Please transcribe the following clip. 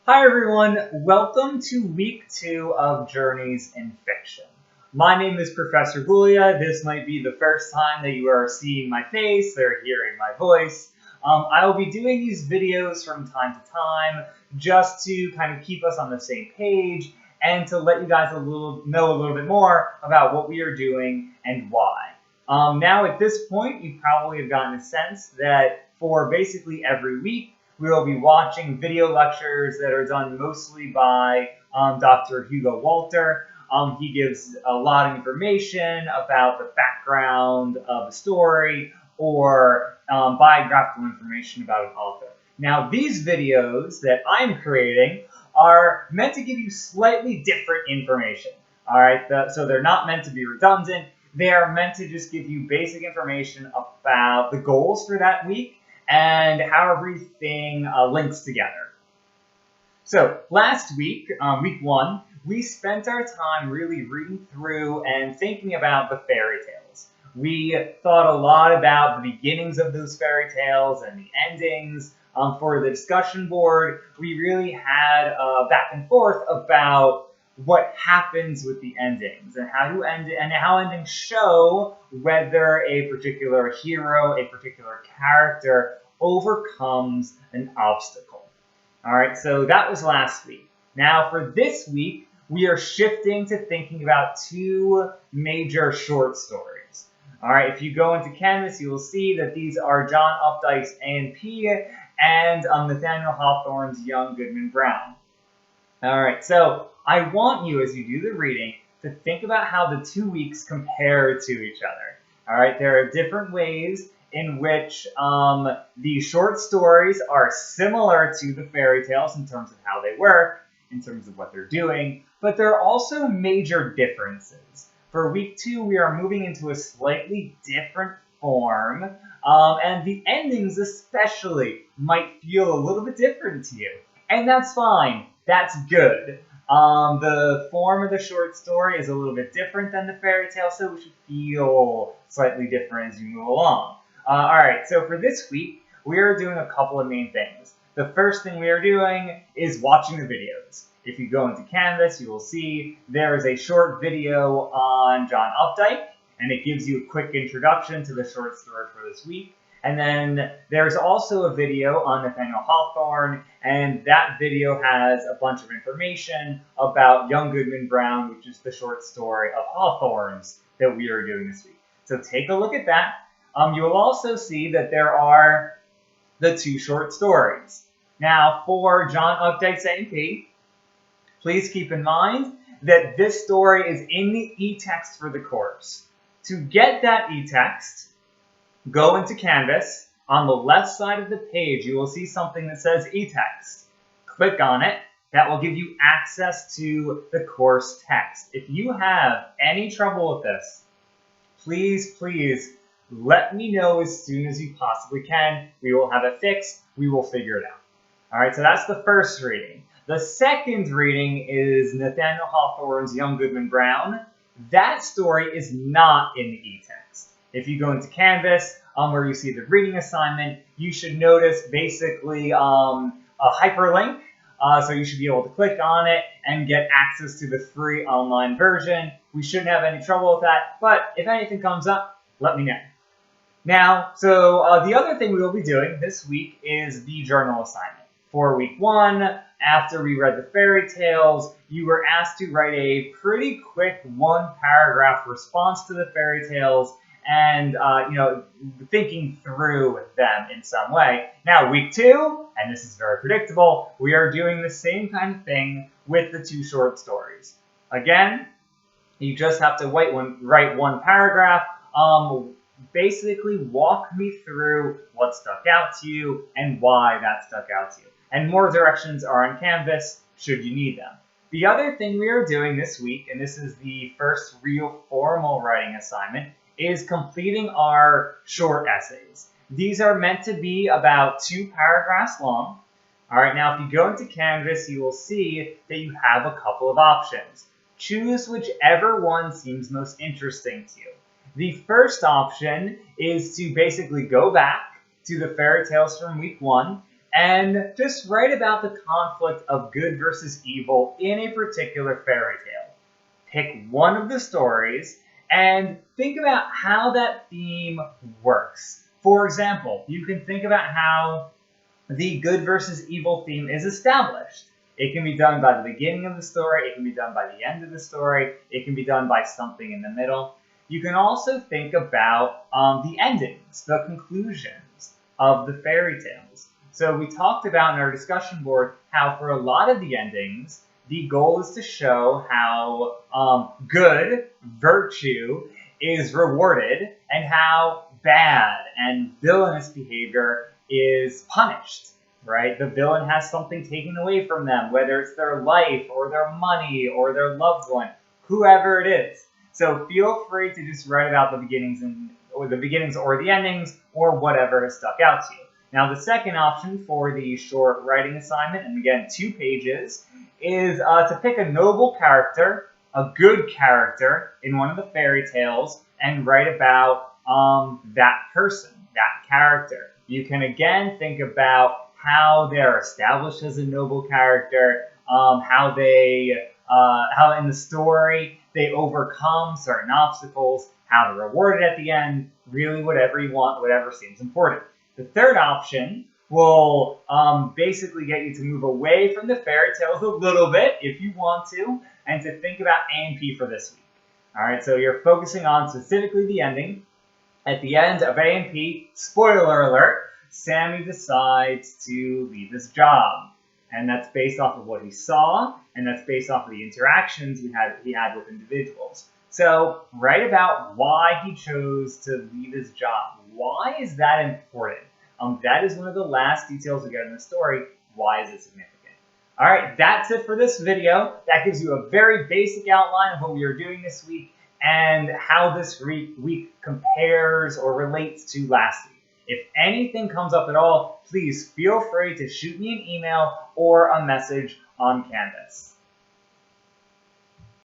Hi everyone, welcome to week 2 of Journeys in Fiction. My name is Professor Bulia. This might be the first time that you are seeing my face or hearing my voice. I will be doing these videos from time to time just to kind of keep us on the same page and to let you guys know a little bit more about what we are doing and why. Now at this point, you probably have gotten a sense that for basically every week, we will be watching video lectures that are done mostly by Dr. Hugo Walter. He gives a lot of information about the background of a story or biographical information about an author. Now, these videos that I'm creating are meant to give you slightly different information. All right, so they're not meant to be redundant. They are meant to just give you basic information about the goals for that week and how everything links together. So last week, week 1, we spent our time really reading through and thinking about the fairy tales. We thought a lot about the beginnings of those fairy tales and the endings. For the discussion board, we really had a back and forth about what happens with the endings and how endings show whether a particular hero, a particular character overcomes an obstacle. All right, so that was last week. Now for this week, we are shifting to thinking about 2 major short stories. All right, if you go into Canvas, you will see that these are John Updike's A&P and Nathaniel Hawthorne's Young Goodman Brown. All right, so I want you, as you do the reading, to think about how the 2 weeks compare to each other. All right, there are different ways in which these short stories are similar to the fairy tales in terms of how they work, in terms of what they're doing, but there are also major differences. For week 2, we are moving into a slightly different form, and the endings especially might feel a little bit different to you. And that's fine. That's good. The form of the short story is a little bit different than the fairy tale, so it should feel slightly different as you move along. All right, so for this week, we are doing a couple of main things. The first thing we are doing is watching the videos. If you go into Canvas, you will see there is a short video on John Updike, and it gives you a quick introduction to the short story for this week. And then there's also a video on Nathaniel Hawthorne, and that video has a bunch of information about Young Goodman Brown, which is the short story of Hawthorne's that we are doing this week. So take a look at that. You will also see that there are the 2 short stories. Now, for John Updike's A&P, please keep in mind that this story is in the e-text for the course. To get that e-text, go into Canvas. On the left side of the page, you will see something that says e-text. Click on it. That will give you access to the course text. If you have any trouble with this, please let me know as soon as you possibly can. We will have it fixed. We will figure it out. All right, so that's the first reading. The second reading is Nathaniel Hawthorne's Young Goodman Brown. That story is not in the e-text. If you go into Canvas, where you see the reading assignment, you should notice basically a hyperlink. So you should be able to click on it and get access to the free online version. We shouldn't have any trouble with that, but if anything comes up, let me know. Now, so the other thing we will be doing this week is the journal assignment. For week 1, after we read the fairy tales, you were asked to write a pretty quick 1-paragraph response to the fairy tales and, thinking through them in some way. Now, week 2, and this is very predictable, we are doing the same kind of thing with the 2 short stories. Again, you just have to write 1 paragraph. Basically, walk me through what stuck out to you and why that stuck out to you. And more directions are on Canvas should you need them. The other thing we are doing this week, and this is the first real formal writing assignment, is completing our short essays. These are meant to be about 2 paragraphs long. All right, now if you go into Canvas, you will see that you have a couple of options. Choose whichever one seems most interesting to you. The first option is to basically go back to the fairy tales from week 1 and just write about the conflict of good versus evil in a particular fairy tale. Pick one of the stories and think about how that theme works. For example, you can think about how the good versus evil theme is established. It can be done by the beginning of the story, it can be done by the end of the story, it can be done by something in the middle. You can also think about the endings, the conclusions of the fairy tales. So we talked about in our discussion board how for a lot of the endings, the goal is to show how good, virtue, is rewarded and how bad and villainous behavior is punished, right? The villain has something taken away from them, whether it's their life or their money or their loved one, whoever it is. So feel free to just write about the beginnings or the endings or whatever has stuck out to you. Now, the second option for the short writing assignment, and again, 2 pages, is to pick a noble character, a good character in one of the fairy tales, and write about that person, that character. You can again think about how they're established as a noble character, how in the story they overcome certain obstacles, how they're rewarded at the end, really whatever you want, whatever seems important. The third option will basically get you to move away from the fairy tales a little bit, if you want to, and to think about A&P for this week. All right, so you're focusing on specifically the ending. At the end of A&P, spoiler alert, Sammy decides to leave his job. And that's based off of what he saw, and that's based off of the interactions he had with individuals. So write about why he chose to leave his job. Why is that important? That is one of the last details we get in the story. Why is it significant? All right, that's it for this video. That gives you a very basic outline of what we are doing this week and how this week compares or relates to last week. If anything comes up at all, please feel free to shoot me an email or a message on Canvas.